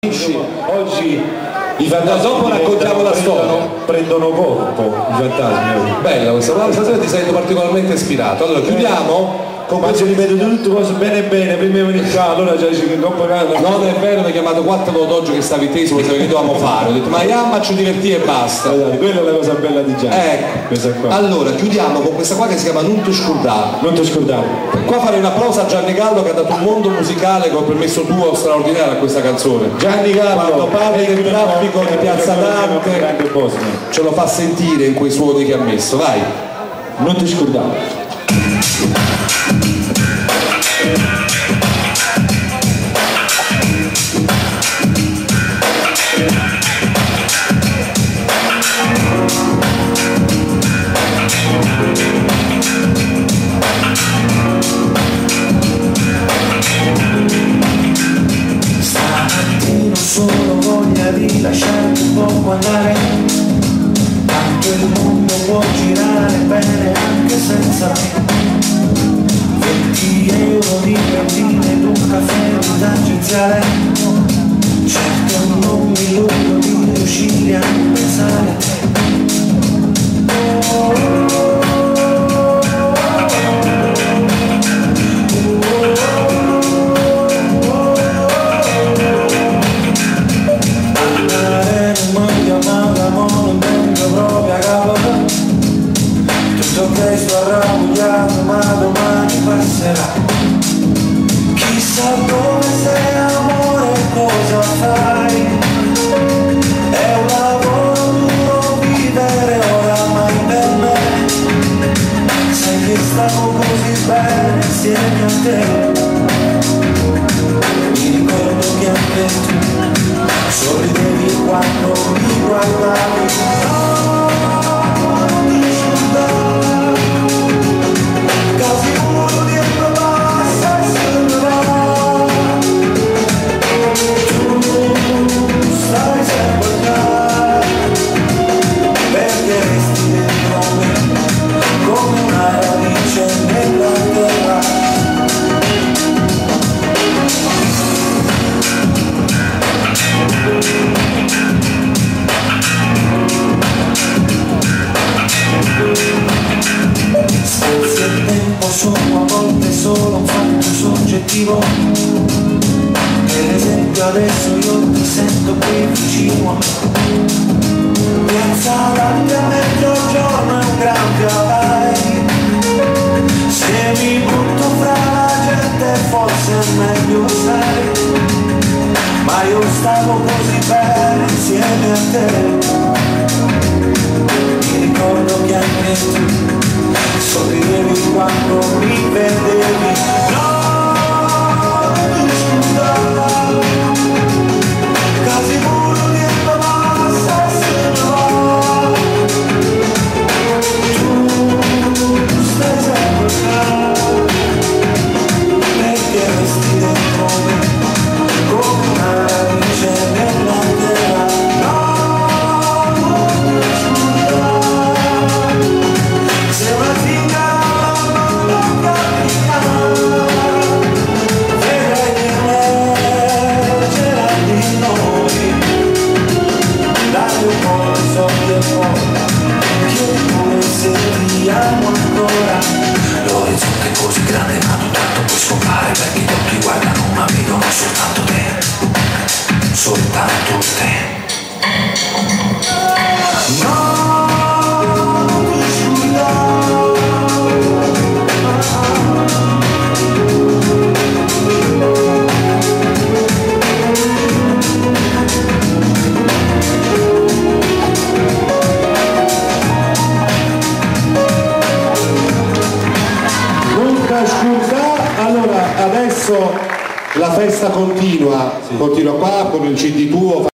Oggi i fantasmi dopo raccontiamo la storia, prendono corpo i fantasmi. Bella questa sera, ti sento particolarmente ispirato. Allora chiudiamo con questo, ripeto tutte cose bene bene, prima di venire qua, allora già dice che dopo non è vero, mi hai chiamato 4 volte che stavi teso, che dovevamo fare, ho detto ma Yamma ci divertì e basta. Quella è la cosa bella di Gianni. Ecco, allora chiudiamo con questa qua che si chiama Non ti scordare. Non ti scordare. Qua farei un applauso a Gianni Gallo che ha dato un mondo musicale con il permesso tuo straordinario a questa canzone. Gianni Gallo, quando parli del traffico di Piazza Dante ce lo fa sentire in quei suoni che ha messo, vai. Non ti scordare. Stamattina ho solo voglia di lasciarti un poco andare, tanto il mondo può girare bene anche senza me. 20 euro di benzina ed un caffè tangenziale, certo non mi illudo di riuscire a pensare a te. Andare non mi chiamata, ma non vengo proprio a capo. Tutto che sto arrabbiato, ma domani passerà. Chissà dove sei amore, cosa fai? È un lavoro duro vivere oramai per me. Sai che stavo così bene insieme a te. Mi ricordo che anche tu sorridevi quando mi guardavi. Spazio e tempo sono a volte solo un fatto soggettivo. Per esempio adesso io ti sento qui vicino. Piazza Dante a mezzogiorno è un gran piovere. Se mi butto fra la gente forse è meglio stare. Ma io stavo così bene insieme a te. Mi ricordo che anche tu sorridevi quando mi vedevi. No, scusa, quasi muro dietro basta se no. Tu stai sempre qua, perché resti dentro me come una radice nella terra. L'orizzonte è così grande ma non tanto puoi sfumare, perché gli occhi guardano ma vedono soltanto te, soltanto te. Allora adesso la festa continua, continua qua con il CD tuo.